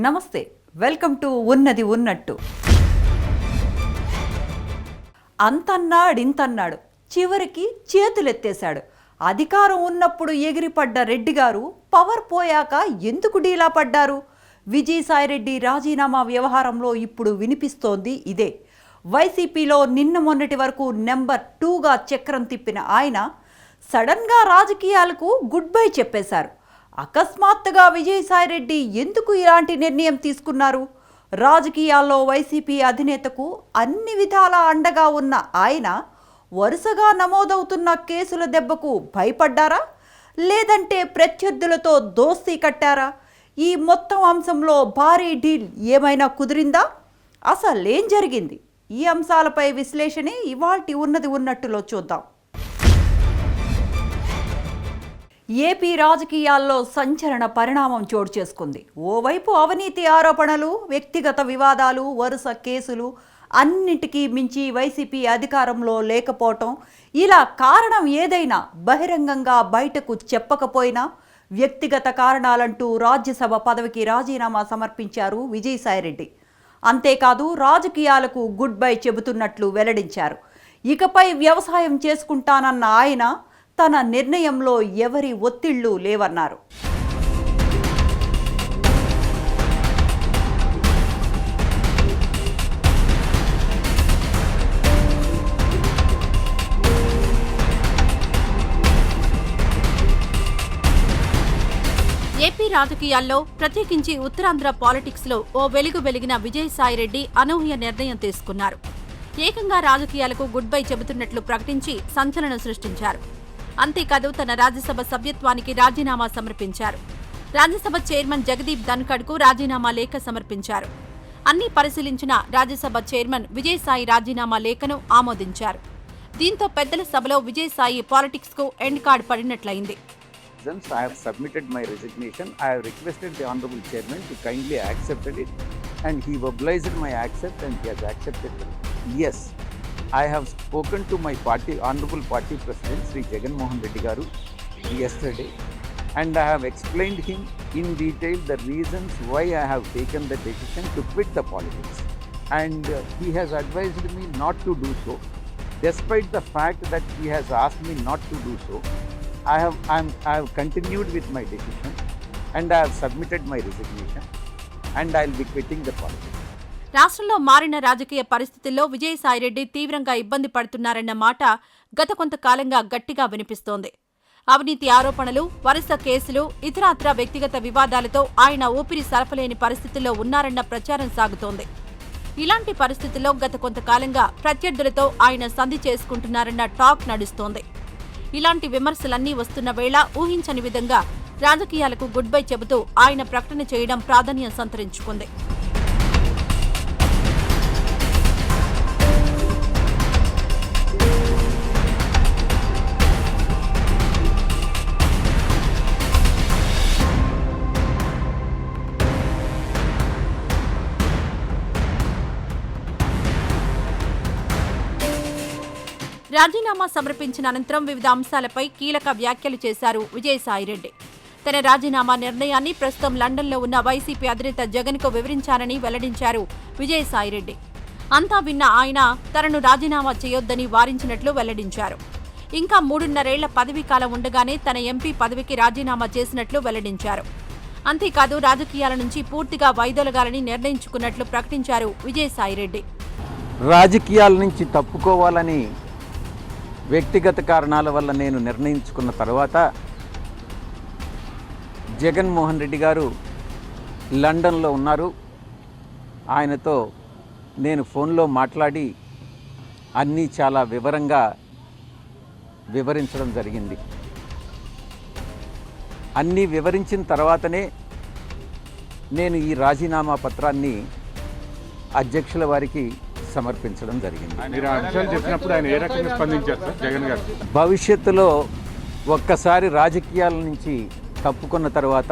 నమస్తే, welcome to ఉన్నది ఉన్నట్టు. అంతన్నాడు చివరికి చేతులెత్తేశాడు. అధికారం ఉన్నప్పుడు ఎగిరిపడ్డ రెడ్డి గారు పవర్ పోయాక ఎందుకు డీలా పడ్డారు? విజయసాయిరెడ్డి రాజీనామా వ్యవహారంలో ఇప్పుడు వినిపిస్తోంది ఇదే. వైసీపీలో నిన్న మొన్నటి వరకు నెంబర్ 2గా చక్రం తిప్పిన ఆయన సడన్గా రాజకీయాలకు గుడ్ బై చెప్పేశారు. అకస్మాత్తుగా విజయసాయిరెడ్డి ఎందుకు ఇలాంటి నిర్ణయం తీసుకున్నారు? రాజకీయాల్లో వైసీపీ అధినేతకు అన్ని విధాలా అండగా ఉన్న ఆయన వరుసగా నమోదవుతున్న కేసుల దెబ్బకు భయపడ్డారా, లేదంటే ప్రత్యర్థులతో దోస్తీ కట్టారా? ఈ మొత్తం అంశంలో భారీ డీల్ ఏమైనా కుదిరిందా? అసలేం జరిగింది? ఈ అంశాలపై విశ్లేషణే ఇవాల్టి ఉన్నది ఉన్నట్టులో చూద్దాం. ఏపీ రాజకీయాల్లో సంచలన పరిణామం చోటు చేసుకుంది. ఓవైపు అవినీతి ఆరోపణలు, వ్యక్తిగత వివాదాలు, వరుస కేసులు, అన్నిటికీ మించి వైసీపీ అధికారంలో లేకపోవటం. ఇలా కారణం ఏదైనా బహిరంగంగా బయటకు చెప్పకపోయినా వ్యక్తిగత కారణాలంటూ రాజ్యసభ పదవికి రాజీనామా సమర్పించారు విజయసాయిరెడ్డి. అంతేకాదు రాజకీయాలకు గుడ్ బై చెబుతున్నట్లు వెల్లడించారు. ఇకపై వ్యవసాయం చేసుకుంటానన్న ఆయన తన నిర్ణయంలో ఎవరి ఒత్తిళ్లు లేవన్నారు. ఏపీ రాజకీయాల్లో ప్రత్యేకించి ఉత్తరాంధ్ర పాలిటిక్స్లో ఓ వెలిగిన విజయసాయిరెడ్డి అనూహ్య నిర్ణయం తీసుకున్నారు. ఏకంగా రాజకీయాలకు గుడ్ బై చెబుతున్నట్లు ప్రకటించి సంచలనం సృష్టించారు. అంతేకాదు తన రాజ్యసభ సభ్యత్వానికి రాజీనామా సమర్పించారు. రాజ్యసభ చైర్మన్ జగదీప్ ధన్ఖడ్కు రాజీనామా లేఖ సమర్పించారు. అన్ని పరిశీలించిన రాజ్యసభ చైర్మన్ విజయసాయి రాజీనామా లేఖను ఆమోదించారు. దీంతో పెద్దల సభలో విజయసాయి పాలిటిక్స్కు ఎండ్ కార్డ్ పడినట్లయింది. I have submitted my resignation. I have requested the Honorable Chairman to kindly accept it, and he obliged my accept and he has accepted it. Yes, I have spoken to my party, Honorable Party President Sri Jagan Mohan Reddy Garu yesterday, and I have explained him in detail the reasons why I have taken the decision to quit the politics, and he has advised me not to do so, despite the fact that he has asked me not to do so. I have continued with my decision and I have submitted my resignation and I will be quitting the politics. రాష్ట్రంలో మారిన రాజకీయ పరిస్థితుల్లో విజయసాయిరెడ్డి తీవ్రంగా ఇబ్బంది పడుతున్నారన్న మాట గత కొంతకాలంగా గట్టిగా వినిపిస్తోంది. అవినీతి ఆరోపణలు, వరుస కేసులు, ఇతరాత్రా వ్యక్తిగత వివాదాలతో ఆయన ఊపిరి సరఫలేని పరిస్థితుల్లో ఉన్నారన్న ప్రచారం సాగుతోంది. ఇలాంటి పరిస్థితుల్లో గత కొంతకాలంగా ప్రత్యర్థులతో ఆయన సంధి చేసుకుంటున్నారన్న టాక్ నడుస్తోంది. ఇలాంటి విమర్శలన్నీ వస్తున్న వేళ ఊహించని విధంగా రాజకీయాలకు గుడ్ బై చెబుతూ ఆయన ప్రకటన చేయడం ప్రాధాన్యం సంతరించుకుంది. రాజీనామా సమర్పించిన అనంతరం వివిధ అంశాలపై కీలక వ్యాఖ్యలు చేశారు విజయసాయిరెడ్డి. తన రాజీనామా నిర్ణయాన్ని ప్రస్తుతం లండన్లో ఉన్న వైసీపీ అధినేత జగన్కు వివరించారని వెల్లడించారు విజయసాయిరెడ్డి. అంతా విన్న ఆయన తనను రాజీనామా చేయొద్దని వారించినట్లు వెల్లడించారు. ఇంకా 3.5 ఏళ్ల పదవీకాలం ఉండగానే తన ఎంపీ పదవికి రాజీనామా చేసినట్లు వెల్లడించారు. అంతేకాదు రాజకీయాల నుంచి పూర్తిగా వైదొలగాలని నిర్ణయించుకున్నట్లు ప్రకటించారు విజయసాయిరెడ్డి. రాజకీయాల నుంచి తప్పుకోవాలని వ్యక్తిగత కారణాల వల్ల నేను నిర్ణయించుకున్న తర్వాత జగన్మోహన్ రెడ్డి గారు లండన్లో ఉన్నారు. ఆయనతో నేను ఫోన్లో మాట్లాడి అన్నీ చాలా వివరంగా వివరించడం జరిగింది. అన్నీ వివరించిన తర్వాతనే నేను ఈ రాజీనామా పత్రాన్ని అధ్యక్షుల వారికి సమర్పించడం జరిగింది. భవిష్యత్తులో ఒక్కసారి రాజకీయాల నుంచి తప్పుకున్న తర్వాత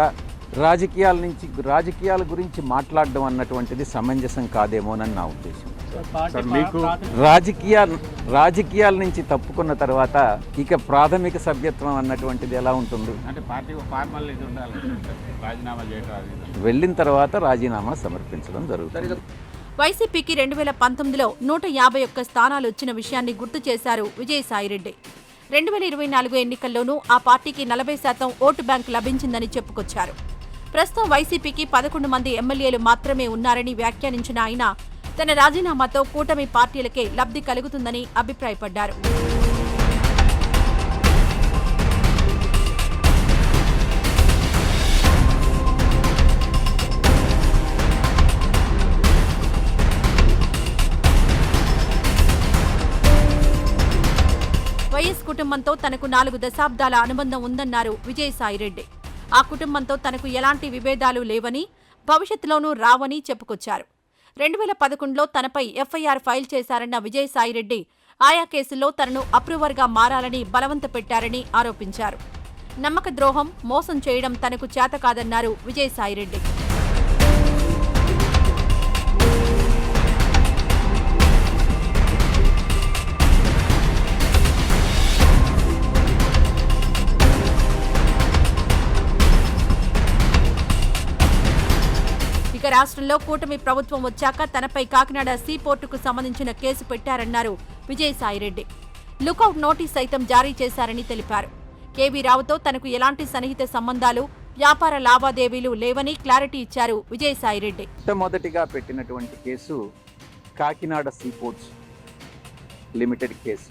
రాజకీయాల గురించి మాట్లాడడం అన్నటువంటిది సమంజసం కాదేమోనని నా ఉద్దేశం. సార్ మీకు రాజకీయాల నుంచి తప్పుకున్న తర్వాత ఇక ప్రాథమిక సభ్యత్వం అన్నటువంటిది ఎలా ఉంటుంది? అంటే పార్టీ ఫార్మల్ ఇది ఉండాలి, రాజీనామా చేయడం అది ఇది. వెళ్ళిన తర్వాత రాజీనామా సమర్పించడం జరుగుతుంది. వైసీపీకి 2019లో 151 స్థానాలు వచ్చిన విషయాన్ని గుర్తు చేశారు విజయసాయిరెడ్డి. 2024 ఎన్నికల్లోనూ ఆ పార్టీకి 40% ఓటు బ్యాంక్ లభించిందని చెప్పుకొచ్చారు. ప్రస్తుతం వైసీపీకి 11 మంది ఎమ్మెల్యేలు మాత్రమే ఉన్నారని వ్యాఖ్యానించిన ఆయన తన రాజీనామాతో కూటమి పార్టీలకే లబ్ధి కలుగుతుందని అభిప్రాయపడ్డారు. వైఎస్ కుటుంబంతో తనకు 4 దశాబ్దాల అనుబంధం ఉందన్నారు విజయసాయిరెడ్డి. ఆ కుటుంబంతో తనకు ఎలాంటి విభేదాలు లేవని, భవిష్యత్తులోనూ రావని చెప్పుకొచ్చారు. 2011లో తనపై ఎఫ్ఐఆర్ ఫైల్ చేశారన్న విజయసాయిరెడ్డి ఆయా కేసుల్లో తనను అప్రూవర్గా మారాలని బలవంత పెట్టారని ఆరోపించారు. నమ్మక ద్రోహం, మోసం చేయడం తనకు చేత కాదన్నారు విజయసాయిరెడ్డి. ఇక రాష్ట్రంలో కూటమి ప్రభుత్వం వచ్చాక తనపై కాకినాడ సీపోర్టుకు సంబంధించిన కేసు పెట్టారన్నారు విజయసాయిరెడ్డి. లుకౌట్ నోటీస్ సైతం జారీ చేశారని తెలిపారు. కేవీ రావుతో తనకు ఎలాంటి సన్నిహిత సంబంధాలు, వ్యాపార లావాదేవీలు లేవని క్లారిటీ ఇచ్చారు విజయసాయిరెడ్డి. మొట్టమొదటిగా పెట్టినటువంటి case Kakinada seaports limited case.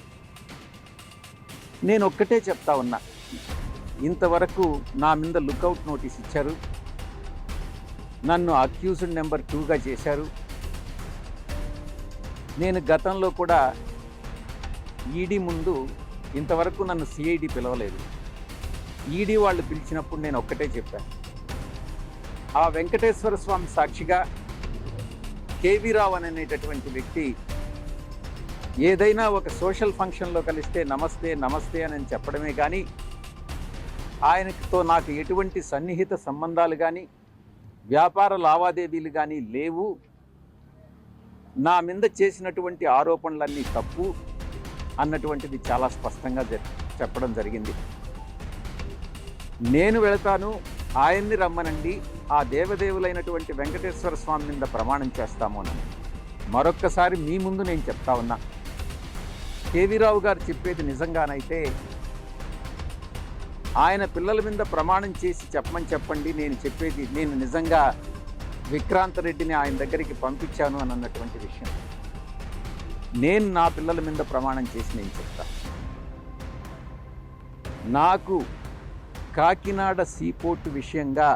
నేను ఒక్కటే చెప్తా ఉన్నా, ఇంతవరకు నా మీద లుకౌట్ నోటీస్ ఇచ్చారు, నన్ను అక్యూజ్డ్ నెంబర్ 2గా చేశారు. నేను గతంలో కూడా ఈడీ ముందు ఇంతవరకు నన్ను సిఐడి పిలవలేదు. ఈడీ వాళ్ళు పిలిచినప్పుడు నేను ఒక్కటే చెప్పాను, ఆ వెంకటేశ్వర స్వామి సాక్షిగా కేవీ రావు అనేటటువంటి వ్యక్తి ఏదైనా ఒక సోషల్ ఫంక్షన్లో కలిస్తే నమస్తే నమస్తే అని చెప్పడమే కానీ ఆయనతో నాకు ఎటువంటి సన్నిహిత సంబంధాలు కానీ వ్యాపార లావాదేవీలు కానీ లేవు, నా మీద చేసినటువంటి ఆరోపణలన్నీ తప్పు అన్నటువంటిది చాలా స్పష్టంగా చెప్పడం జరిగింది. నేను వెళతాను, ఆయన్ని రమ్మనండి, ఆ దేవదేవులైనటువంటి వెంకటేశ్వర స్వామి మీద ప్రమాణం చేస్తాము అని మరొక్కసారి మీ ముందు నేను చెప్తా ఉన్నా. కేవీ రావు గారు చెప్పేది నిజంగానైతే ఆయన పిల్లల మీద ప్రమాణం చేసి చెప్పమని చెప్పండి, నేను చెప్పేది నేను నిజంగా విక్రాంత్ రెడ్డిని ఆయన దగ్గరికి పంపించాను అని అన్నటువంటి విషయం. నేను నా పిల్లల మీద ప్రమాణం చేసి నేను చెప్తా. నాకు కాకినాడ సీపోర్టు విషయంగా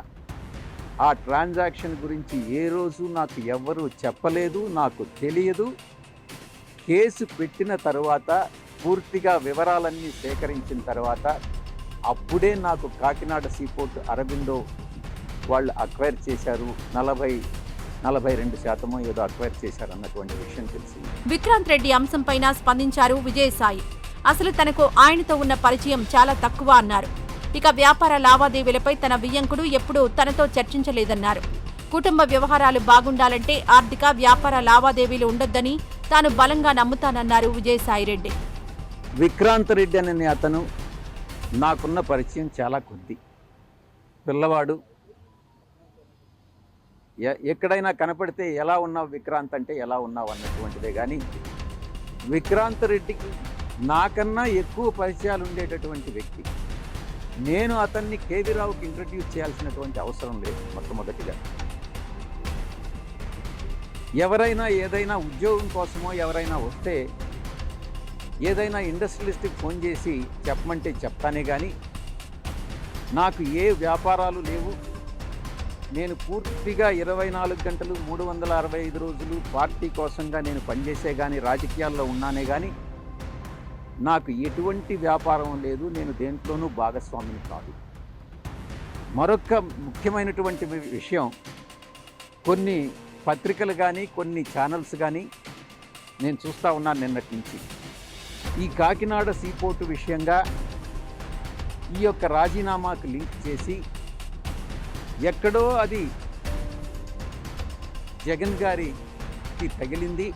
ఆ ట్రాన్సాక్షన్ గురించి ఏ రోజు నాకు ఎవ్వరూ చెప్పలేదు, నాకు తెలియదు. కేసు పెట్టిన తర్వాత పూర్తిగా వివరాలన్నీ సేకరించిన తర్వాత అప్పుడే నాకు కాకినాడ సీపోర్ట్ అరబిందో వాళ్ళు అక్వైర్ చేశారు, 42% ఏదో అక్వైర్ చేశారు అన్నటువంటి విషయం తెలిసింది. విక్రాంత్ రెడ్డి అంశంపైన స్పందించారు విజయసాయి. అసలు తనకు ఆయనతో ఉన్న పరిచయం చాలా తక్కువ అన్నారు. ఇక వ్యాపార లావాదేవీలపై తన వియ్యంకుడు ఎప్పుడూ తనతో చర్చించలేదన్నారు. కుటుంబ వ్యవహారాలు బాగుండాలంటే ఆర్థిక వ్యాపార లావాదేవీలు ఉండొద్దని తాను బలంగా నమ్ముతానన్నారు విజయసాయిరెడ్డి. విక్రాంత్ రెడ్డి అనే అతను నాకున్న పరిచయం చాలా కొద్ది. పిల్లవాడు, ఎక్కడైనా కనపడితే ఎలా ఉన్నావు విక్రాంత్ అంటే ఎలా ఉన్నావు అన్నటువంటిదే కానీ విక్రాంత్ రెడ్డికి నాకన్నా ఎక్కువ పరిచయాలు ఉండేటటువంటి వ్యక్తి. నేను అతన్ని కేవీ రావుకి ఇంట్రడ్యూస్ చేయాల్సినటువంటి అవసరం లేదు. మొట్టమొదటిగా ఎవరైనా ఏదైనా ఉద్యోగం కోసమో ఎవరైనా వస్తే ఏదైనా ఇండస్ట్రియలిస్ట్కి ఫోన్ చేసి చెప్పమంటే చెప్తానే కానీ నాకు ఏ వ్యాపారాలు లేవు. నేను పూర్తిగా 24 గంటలు 365 రోజులు పార్టీ కోసంగా నేను పనిచేసే కానీ రాజకీయాల్లో ఉన్నానే కానీ నాకు ఎటువంటి వ్యాపారం లేదు. నేను దేంట్లోనూ భాగస్వామిని కాదు. మరొక ముఖ్యమైనటువంటి విషయం, కొన్ని పత్రికలు కానీ కొన్ని ఛానల్స్ కానీ నేను చూస్తూ ఉన్నాను నిన్నటి నుంచి, ఈ కాకినాడ సీపోర్టు విషయంగా ఈ యొక్క రాజీనామాకు లింక్ చేసి ఎక్కడో అది జగన్ గారికి తగిలింది,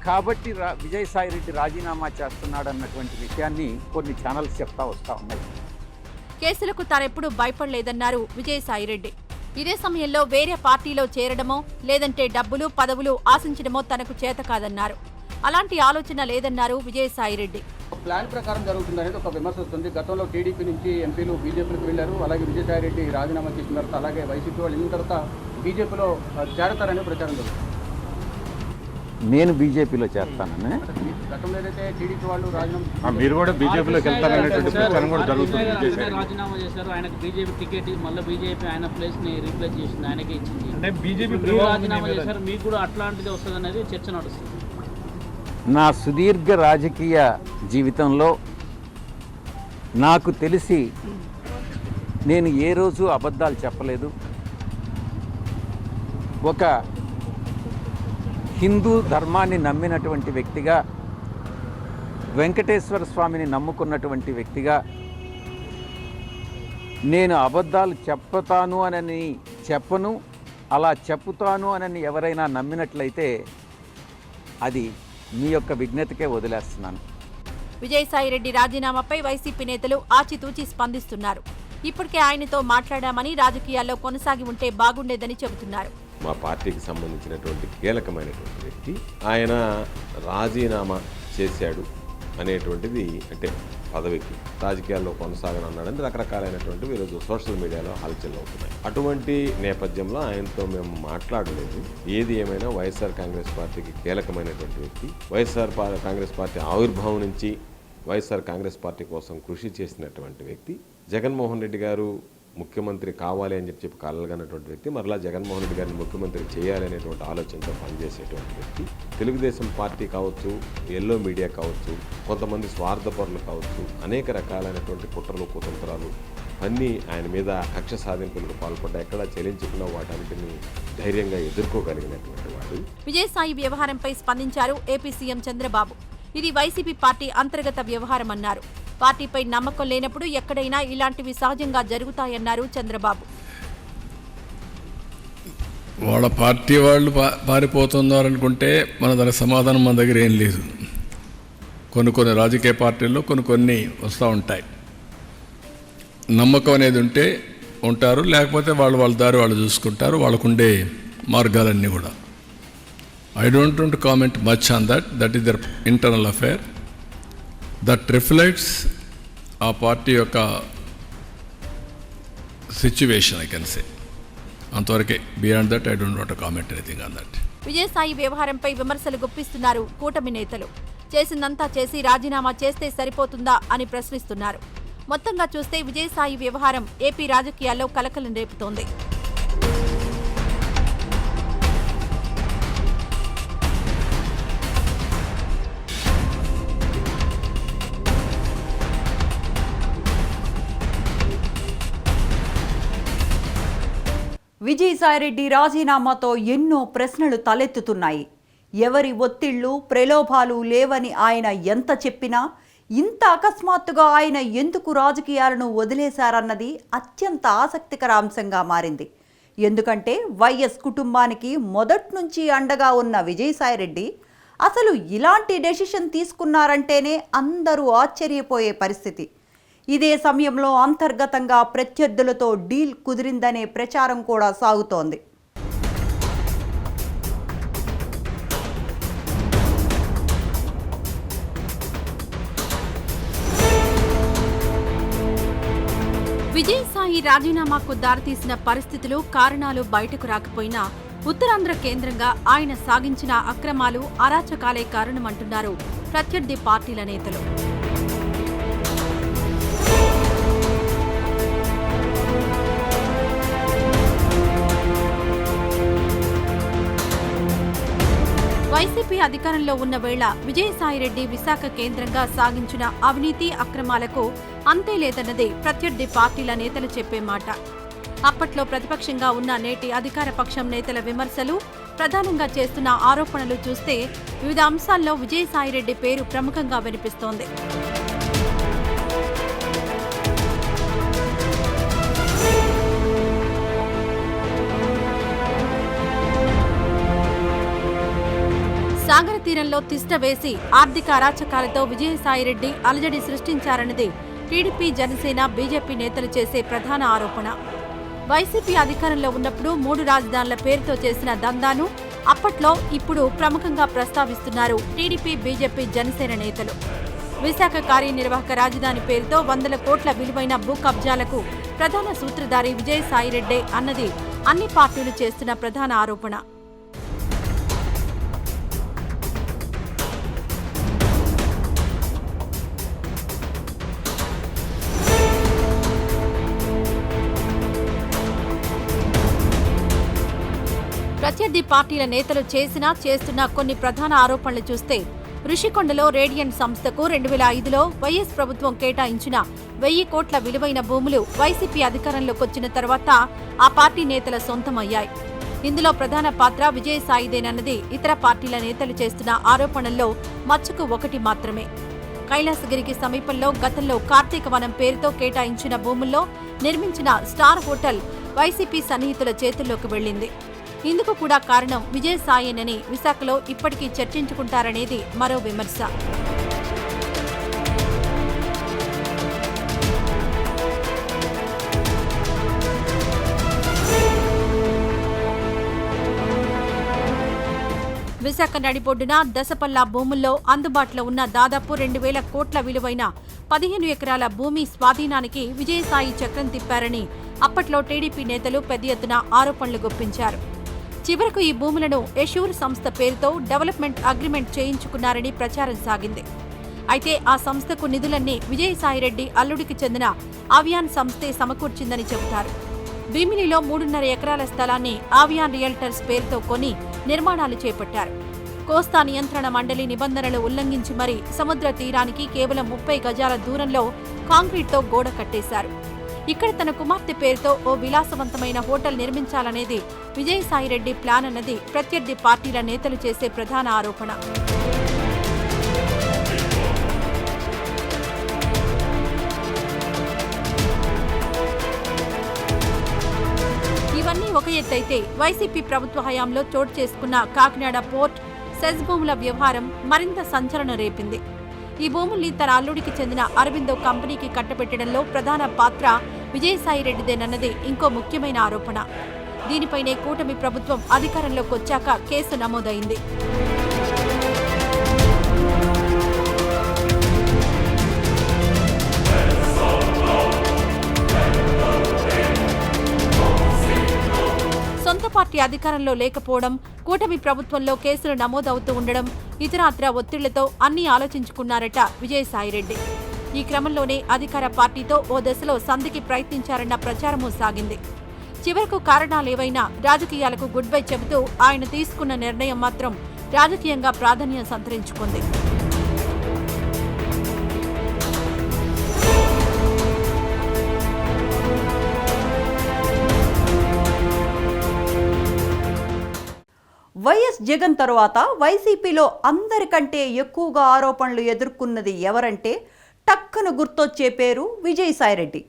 కాబట్టి విజయసాయి రెడ్డి రాజీనామా చేస్తున్నాడు అన్నటువంటి విషయాన్ని కొన్ని ఛానల్స్ చెప్తా వస్తూ ఉన్నాయి. కేసులకు తానెప్పుడూ భయపడలేదన్నారు విజయసాయిరెడ్డి. ఇదే సమయంలో వేరే పార్టీలో చేరడమో లేదంటే డబ్బులు పదవులు ఆశించడమో తనకు చేత కాదన్నారు. అలాంటి ఆలోచన లేదన్నారు విజయసాయిరెడ్డి. ప్లాన్ ప్రకారం జరుగుతుందనేది ఒక విమర్శ వస్తుంది. గతంలో టీడీపీ నుంచి ఎంపీలు బీజేపీకి వెళ్లారు. అలాగే విజయసాయిరెడ్డి రాజీనామా చేసిన తర్వాత అలాగే వైసీపీ వాళ్ళు వెళ్ళిన తర్వాత బీజేపీలో చేరతారనే ప్రచారం జరుగుతుంది. నేను బీజేపీలో చేస్తానని గతంలో ఏదైతే టీడీపీ వాళ్ళు రాజీనామా మీరు కూడా బీజేపీలోకి వెళ్తారనేటువంటి ప్రచారం కూడా జరుగుతుంది. రాజీనామా చేశారు. ఆయనకు బీజేపీ టికెట్ మళ్ళీ బీజేపీ ఆయన ప్లేస్ ని రీప్లేస్ చేసింది, ఆయనకే ఇచ్చింది. అంటే బీజేపీ రాజీనామా చేశారు, మీకు కూడా అట్లాంటిది వస్తుంది అనేది చర్చ నడుస్తుంది. నా సుదీర్ఘ రాజకీయ జీవితంలో నాకు తెలిసి నేను ఏ రోజు అబద్ధాలు చెప్పలేదు. ఒక హిందూ ధర్మాన్ని నమ్మినటువంటి వ్యక్తిగా, వెంకటేశ్వర స్వామిని నమ్ముకున్నటువంటి వ్యక్తిగా నేను అబద్ధాలు చెప్తాను అని చెప్పను. అలా చెప్పుతాను అని ఎవరైనా నమ్మినట్లయితే అది మీ యొక్క విజ్ఞతకే వదిలేస్తున్నాను. విజయసాయిరెడ్డి రాజీనామాపై వైసీపీ నేతలు ఆచితూచి స్పందిస్తున్నారు. ఇప్పటికే ఆయనతో మాట్లాడామని, రాజకీయాల్లో కొనసాగి ఉంటే బాగుండేదని చెబుతున్నారు. మా పార్టీకి సంబంధించినటువంటి కీలకమైనటువంటి వ్యక్తి ఆయన రాజీనామా చేశాడు అనేటువంటిది, అంటే పదవికి రాజకీయాల్లో కొనసాగనన్నాడని రకరకాలైనటువంటి ఈరోజు సోషల్ మీడియాలో హల్చల్ అవుతున్నాయి. అటువంటి నేపథ్యంలో ఆయనతో మేము మాట్లాడలేదు. ఏది ఏమైనా వైఎస్ఆర్ కాంగ్రెస్ పార్టీకి కీలకమైనటువంటి వ్యక్తి, వైఎస్ఆర్ కాంగ్రెస్ పార్టీ ఆవిర్భావం నుంచి వైఎస్ఆర్ కాంగ్రెస్ పార్టీ కోసం కృషి చేసినటువంటి వ్యక్తి, జగన్మోహన్ రెడ్డి గారు ముఖ్యమంత్రి కావాలి అని చెప్పి కలగనటువంటి వ్యక్తి, మరలా జగన్మోహన్ రెడ్డి గారిని ముఖ్యమంత్రి చేయాలి అనేటువంటి ఆలోచనతో పనిచేసేటువంటి వ్యక్తి. తెలుగుదేశం పార్టీ కావచ్చు, ఎల్లో మీడియా కావచ్చు, కొంతమంది స్వార్థపరులు కావచ్చు, అనేక రకాలైనటువంటి కుట్రలు కుతంత్రాలు అన్నీ ఆయన మీద కక్ష సాధింపులకు పాల్పడ్డా ఎక్కడా చెల్లించకుండా వాటన్నిటిని ధైర్యంగా ఎదుర్కోగలిగినటువంటి వాడు. విజయసాయి వ్యవహారంపై స్పందించారు ఏపీ సీఎం చంద్రబాబు. ఇది వైసీపీ పార్టీ అంతర్గత వ్యవహారమన్నారు. పార్టీపై నమ్మకం లేనప్పుడు ఎక్కడైనా ఇలాంటివి సహజంగా జరుగుతాయన్నారు చంద్రబాబు. వాళ్ళ పార్టీ వాళ్ళు పారిపోతున్నారనుకుంటే మన దానికి సమాధానం మన దగ్గర ఏం లేదు. కొన్ని రాజకీయ పార్టీల్లో కొన్ని వస్తూ ఉంటాయి. నమ్మకం అనేది ఉంటే ఉంటారు, లేకపోతే వాళ్ళ దారి వాళ్ళు చూసుకుంటారు. వాళ్ళకుండే మార్గాలన్నీ కూడా. I don't want to comment much on that. That is their internal affair. That reflects our party యొక్క situation, I can say. అంతవరకే. Beyond that, I don't want to comment anything on that. Vijayasai వ్యవహారంపై విమర్శలు గుప్పిస్తున్నారు కూటమి నేతలు. చేసిందంతా చేసి రాజీనామా చేస్తే సరిపోతుందా అని ప్రశ్నిస్తున్నారు. మొత్తంగా చూస్తే విజయసాయి వ్యవహారం ఏపీ రాజకీయాల్లో కలకలం రేపుతోంది. విజయసాయిరెడ్డి రాజీనామాతో ఎన్నో ప్రశ్నలు తలెత్తుతున్నాయి. ఎవరి ఒత్తిళ్లు ప్రలోభాలు లేవని ఆయన ఎంత చెప్పినా ఇంత అకస్మాత్తుగా ఆయన ఎందుకు రాజకీయాలను వదిలేశారన్నది అత్యంత ఆసక్తికర అంశంగా మారింది. ఎందుకంటే వైఎస్ కుటుంబానికి మొదట్నుంచి అండగా ఉన్న విజయసాయిరెడ్డి అసలు ఇలాంటి డెసిషన్ తీసుకున్నారంటేనే అందరూ ఆశ్చర్యపోయే పరిస్థితి. ఇదే సమయంలో అంతర్గతంగా ప్రత్యర్థులతో డీల్ కుదిరిందనే ప్రచారం కూడా సాగుతోంది. విజయసాయి రాజీనామాకు దారితీసిన పరిస్థితులు, కారణాలు బయటకు రాకపోయినా ఉత్తరాంధ్ర కేంద్రంగా ఆయన సాగించిన అక్రమాలు, అరాచకాలే కారణమంటున్నారు ప్రత్యర్థి పార్టీల నేతలు. వైసీపీ అధికారంలో ఉన్న వేళ విజయసాయిరెడ్డి విశాఖ కేంద్రంగా సాగించిన అవినీతి అక్రమాలకు అంతే లేదన్నదే ప్రత్యర్థి పార్టీల నేతలు చెప్పే మాట. అప్పట్లో ప్రతిపక్షంగా ఉన్న నేటి అధికార పక్షం నేతల విమర్శలు, ప్రధానంగా చేస్తున్న ఆరోపణలు చూస్తే వివిధ అంశాల్లో విజయసాయిరెడ్డి పేరు ప్రముఖంగా వినిపిస్తోంది. సాగర తీరంలో తిష్ట వేసి ఆర్థిక అరాచకాలతో విజయసాయిరెడ్డి అలజడి సృష్టించారన్నది టీడీపీ, జనసేన, బీజేపీ నేతలు చేసే ప్రధాన ఆరోపణ. వైసీపీ అధికారంలో ఉన్నప్పుడు 3 రాజధానుల పేరుతో చేసిన దందాను అప్పట్లో, ఇప్పుడు ప్రముఖంగా ప్రస్తావిస్తున్నారు టీడీపీ, బీజేపీ, జనసేన నేతలు. విశాఖ కార్యనిర్వాహక రాజధాని పేరుతో 100 కోట్ల విలువైన భూ కబ్జాలకు ప్రధాన సూత్రధారి విజయసాయిరెడ్డే అన్నది అన్ని పార్టీలు చేస్తున్న ప్రధాన ఆరోపణ. ప్రత్యర్థి పార్టీల నేతలు చేస్తున్న కొన్ని ప్రధాన ఆరోపణలు చూస్తే, ఋషికొండలో రేడియంట్ సంస్థకు 2005లో వైఎస్ ప్రభుత్వం కేటాయించిన 1000 కోట్ల విలువైన భూములు వైసీపీ అధికారంలోకి వచ్చిన తర్వాత ఆ పార్టీ నేతల సొంతమయ్యాయి. ఇందులో ప్రధాన పాత్ర విజయసాయిదేనన్నది ఇతర పార్టీల నేతలు చేస్తున్న ఆరోపణల్లో మచ్చుకు ఒకటి మాత్రమే. కైలాసగిరికి సమీపంలో గతంలో కార్తీక వనం పేరుతో కేటాయించిన భూముల్లో నిర్మించిన స్టార్ హోటల్ వైసీపీ సన్నిహితుల చేతుల్లోకి వెళ్లింది. ఇందుకు కూడా కారణం విజయసాయేనని విశాఖలో ఇప్పటికీ చర్చించుకుంటారనేది మరో విమర్శ. విశాఖ నడిబొడ్డున దశపల్లా భూముల్లో అందుబాటులో ఉన్న దాదాపు 2000 కోట్ల విలువైన 15 ఎకరాల భూమి స్వాధీనానికి విజయసాయి చక్రం తిప్పారని అప్పట్లో టీడీపీ నేతలు పెద్ద ఎత్తున ఆరోపణలు గుప్పించారు. చివరకు ఈ భూములను యశూర్ సంస్థ పేరుతో డెవలప్మెంట్ అగ్రిమెంట్ చేయించుకున్నారని ప్రచారం సాగింది. అయితే ఆ సంస్థకు నిధులన్నీ విజయసాయిరెడ్డి అల్లుడికి చెందిన ఆవియాన్ సంస్థే సమకూర్చిందని చెబుతారు. భీమిలిలో 3.5 ఎకరాల స్థలాన్ని ఆవియాన్ రియల్టర్స్ పేరుతో కొని నిర్మాణాలు చేపట్టారు. కోస్తా నియంత్రణ మండలి నిబంధనలు ఉల్లంఘించి మరీ సముద్ర తీరానికి కేవలం 30 గజాల దూరంలో కాంక్రీట్తో గోడ కట్టేశారు. ఇక్కడ తన కుమార్తె పేరుతో ఓ విలాసవంతమైన హోటల్ నిర్మించాలనేది విజయసాయిరెడ్డి ప్లాన్ అన్నది ప్రత్యర్థి పార్టీల నేతలు చేసే ప్రధాన ఆరోపణ. ఇవన్నీ ఒక ఎత్తైతే, వైసీపీ ప్రభుత్వ హయాంలో చోటు చేసుకున్న కాకినాడ పోర్ట్, సెజ్ భూముల వ్యవహారం మరింత సంచలనం రేపింది. ఈ భూముల్ని తన అల్లుడికి చెందిన అరవిందో కంపెనీకి కట్టబెట్టడంలో ప్రధాన పాత్ర విజయసాయిరెడ్డిదేనన్నది ఇంకో ముఖ్యమైన ఆరోపణ. దీనిపైనే కూటమి ప్రభుత్వం అధికారంలోకి వచ్చాక కేసు నమోదైంది. సొంత పార్టీ అధికారంలో లేకపోవడం, కూటమి ప్రభుత్వంలో కేసులు నమోదవుతూ ఉండడం, ఇతరాత్రా ఒత్తిళ్లతో అన్నీ ఆలోచించుకున్నారట విజయసాయిరెడ్డి. ఈ క్రమంలోనే అధికార పార్టీతో ఓ దశలో సంధికి ప్రయత్నించారన్న ప్రచారమూ సాగింది. చివరకు కారణాలేవైనా రాజకీయాలకు గుడ్ బై చెబుతూ ఆయన తీసుకున్న నిర్ణయం మాత్రం రాజకీయంగా ప్రాధాన్యం సంతరించుకుంది. వైఎస్ జగన్ తరువాత వైసీపీలో అందరికంటే ఎక్కువగా ఆరోపణలు ఎదుర్కొన్నది ఎవరంటే టక్కును గుర్తొచ్చే పేరు విజయసాయిరెడ్డి.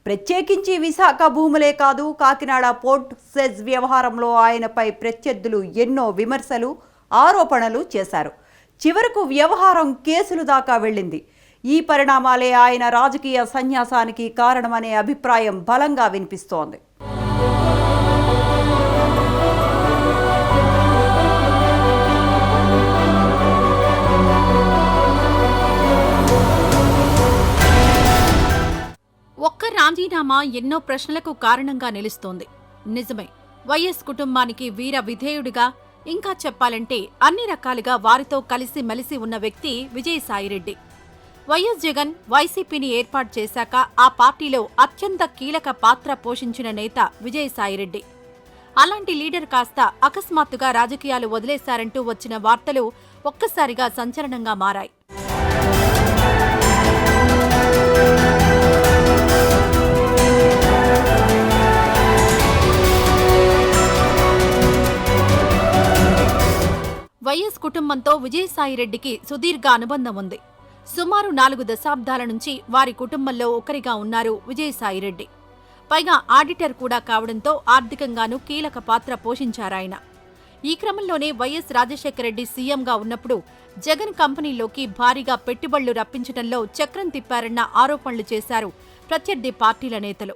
ప్రత్యేకించి విశాఖ భూములే కాదు, కాకినాడ పోర్ట్, సెజ్ వ్యవహారంలో ఆయనపై ప్రత్యర్థులు ఎన్నో విమర్శలు, ఆరోపణలు చేశారు. చివరకు వ్యవహారం కేసులు దాకా వెళ్ళింది. ఈ పరిణామాలే ఆయన రాజకీయ సన్యాసానికి కారణమనే అభిప్రాయం బలంగా వినిపిస్తోంది. ఒక్క రాజీనామా ఎన్నో ప్రశ్నలకు కారణంగా నిలుస్తోంది. నిజమే, వైఎస్ కుటుంబానికి వీర విధేయుడిగా, ఇంకా చెప్పాలంటే అన్ని రకాలుగా వారితో కలిసి మెలిసి ఉన్న వ్యక్తి విజయసాయిరెడ్డి. వైఎస్ జగన్ వైసీపీని ఏర్పాటు చేశాక ఆ పార్టీలో అత్యంత కీలక పాత్ర పోషించిన నేత విజయసాయిరెడ్డి. అలాంటి లీడర్ కాస్త అకస్మాత్తుగా రాజకీయాలు వదిలేశారంటూ వచ్చిన వార్తలు ఒక్కసారిగా సంచలనంగా మారాయి. వైఎస్ కుటుంబంతో విజయసాయిరెడ్డికి సుదీర్ఘ అనుబంధం ఉంది. సుమారు 4 దశాబ్దాల నుంచి వారి కుటుంబంలో ఒకరిగా ఉన్నారు విజయసాయిరెడ్డి. పైగా ఆడిటర్ కూడా కావడంతో ఆర్థికంగానూ కీలక పాత్ర పోషించారాయన. ఈ క్రమంలోనే వైఎస్ రాజశేఖర రెడ్డి సీఎంగా ఉన్నప్పుడు జగన్ కంపెనీలోకి భారీగా పెట్టుబడులు రప్పించడంలో చక్రం తిప్పారన్న ఆరోపణలు చేశారు ప్రత్యర్థి పార్టీల నేతలు.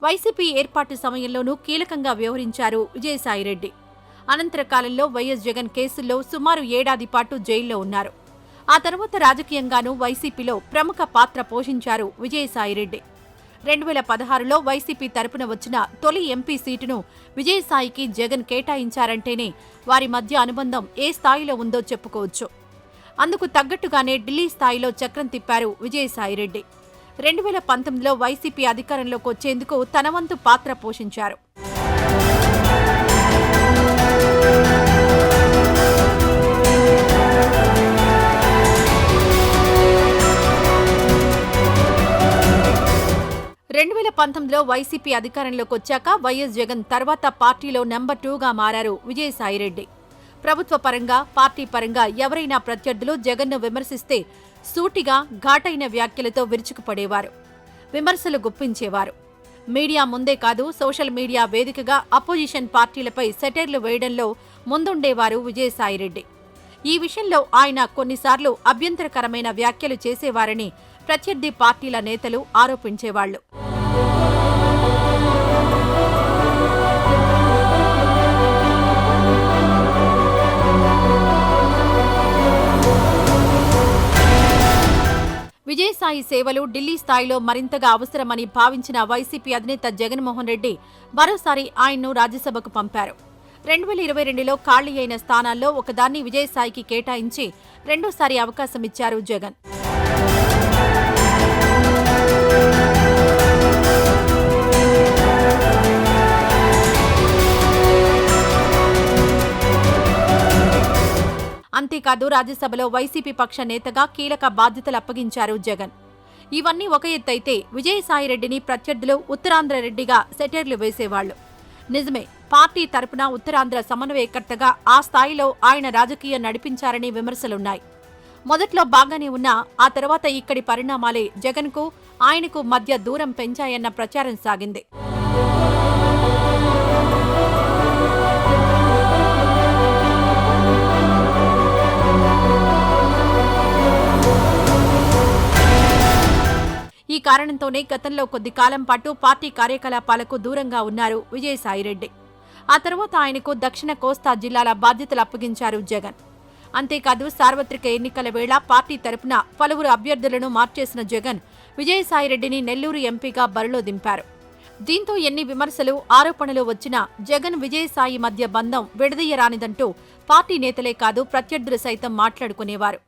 వైసీపీ ఏర్పాటు సమయంలోనూ కీలకంగా వ్యవహరించారు విజయసాయిరెడ్డి. అనంతర కాలంలో వైఎస్ జగన్ కేసుల్లో సుమారు ఏడాది పాటు జైల్లో ఉన్నారు. ఆ తర్వాత రాజకీయంగానూ వైసీపీలో ప్రముఖ పాత్ర పోషించారు విజయసాయిరెడ్డి. 2016లో వైసీపీ తరపున వచ్చిన తొలి ఎంపీ సీటును విజయసాయికి జగన్ కేటాయించారంటేనే వారి మధ్య అనుబంధం ఏ స్థాయిలో ఉందో చెప్పుకోవచ్చు. అందుకు తగ్గట్టుగానే ఢిల్లీ స్థాయిలో చక్రం తిప్పారు విజయసాయిరెడ్డి. 2019లో వైసీపీ అధికారంలోకి వచ్చేందుకు తన వంతు పాత్ర పోషించారు. వైసీపీ అధికారంలోకి వచ్చాక వైఎస్ జగన్ తర్వాత పార్టీలో నెంబర్ 2గా మారారు విజయసాయిరెడ్డి. ప్రభుత్వ పరంగా, పార్టీ పరంగా ఎవరైనా ప్రత్యర్థులు జగన్ను విమర్శిస్తే సూటిగా, ఘాటైన వ్యాఖ్యలతో విరుచుకుపడేవారు. విమర్శలు గుప్పించేవారు. మీడియా ముందే కాదు, సోషల్ మీడియా వేదికగా అపోజిషన్ పార్టీలపై సెటైర్లు వేయడంలో ముందుండేవారు విజయసాయిరెడ్డి. ఈ విషయంలో ఆయన కొన్నిసార్లు అభ్యంతరకరమైన వ్యాఖ్యలు చేసేవారని ప్రత్యర్థి పార్టీల నేతలు ఆరోపించేవాళ్లు. విజయసాయి సేవలు ఢిల్లీ స్థాయిలో మరింతగా అవసరమని భావించిన వైసీపీ అధినేత జగన్మోహన్ రెడ్డి మరోసారి ఆయన్ను రాజ్యసభకు పంపారు. 2022లో ఖాళీ అయిన స్థానాల్లో ఒకదాన్ని విజయసాయికి కేటాయించి రెండోసారి అవకాశమిచ్చారు జగన్. అంతేకాదు, రాజ్యసభలో వైసీపీ పక్ష నేతగా కీలక బాధ్యతలు అప్పగించారు జగన్. ఇవన్నీ ఒక ఎత్తైతే విజయసాయిరెడ్డిని ప్రత్యర్థులు ఉత్తరాంధ్ర రెడ్డిగా సెటైర్లు వేసేవాళ్లు. నిజమే, పార్టీ తరపున ఉత్తరాంధ్ర సమన్వయకర్తగా ఆ స్థాయిలో ఆయన రాజకీయం నడిపించారని విమర్శలున్నాయి. మొదట్లో బాగానే ఉన్నా ఆ తర్వాత ఇక్కడి పరిణామాలే జగన్కు, ఆయనకు మధ్య దూరం పెంచాయన్న ప్రచారం సాగింది. ఈ కారణంతోనే గతంలో కొద్ది కాలం పాటు పార్టీ కార్యకలాపాలకు దూరంగా ఉన్నారు విజయసాయిరెడ్డి. ఆ తర్వాత ఆయనకు దక్షిణ కోస్తా జిల్లాల బాధ్యతలు అప్పగించారు జగన్. అంతేకాదు, సార్వత్రిక ఎన్నికల వేళ పార్టీ తరపున పలువురు అభ్యర్థులను మార్చేసిన జగన్ విజయసాయిరెడ్డిని నెల్లూరు ఎంపీగా బరిలో దింపారు. దీంతో ఎన్ని విమర్శలు, ఆరోపణలు వచ్చినా జగన్ విజయసాయి మధ్య బంధం విడదీయరానిదంటూ పార్టీ నేతలే కాదు, ప్రత్యర్థులు సైతం మాట్లాడుకునేవారు.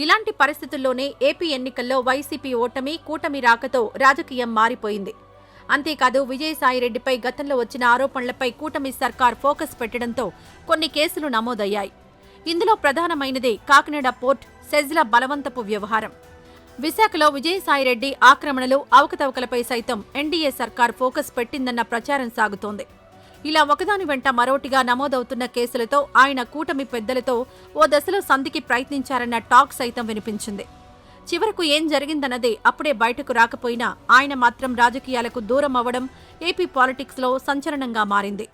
ఇలాంటి పరిస్థితుల్లోనే ఏపీ ఎన్నికల్లో వైసీపీ ఓటమి, కూటమి రాకతో రాజకీయం మారిపోయింది. అంతేకాదు, విజయసాయిరెడ్డిపై గతంలో వచ్చిన ఆరోపణలపై కూటమి సర్కార్ ఫోకస్ పెట్టడంతో కొన్ని కేసులు నమోదయ్యాయి. ఇందులో ప్రధానమైనదే కాకినాడ పోర్ట్ సెజ్ల బలవంతపు వ్యవహారం. విశాఖలో విజయసాయిరెడ్డి ఆక్రమణలు, అవకతవకలపై సైతం ఎన్డీఏ సర్కార్ ఫోకస్ పెట్టిందన్న ప్రచారం సాగుతోంది. ఇలా ఒకదాని వెంట మరోటిగా నమోదవుతున్న కేసులతో ఆయన కూటమి పెద్దలతో ఓ దశలో సంధికి ప్రయత్నించారన్న టాక్ సైతం వినిపించింది. చివరకు ఏం జరిగిందన్నదే అప్పుడే బయటకు రాకపోయినా ఆయన మాత్రం రాజకీయాలకు దూరం అవ్వడం ఏపీ పాలిటిక్స్లో సంచలనంగా మారింది.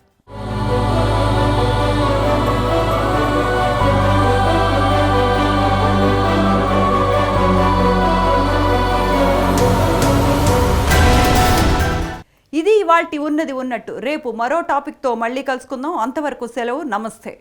ఇది ఇవాల్టి ఉన్నది ఉన్నట్టు. రేపు మరో టాపిక్తో మళ్ళీ కలుసుకుందాం. అంతవరకు సెలవు, నమస్తే.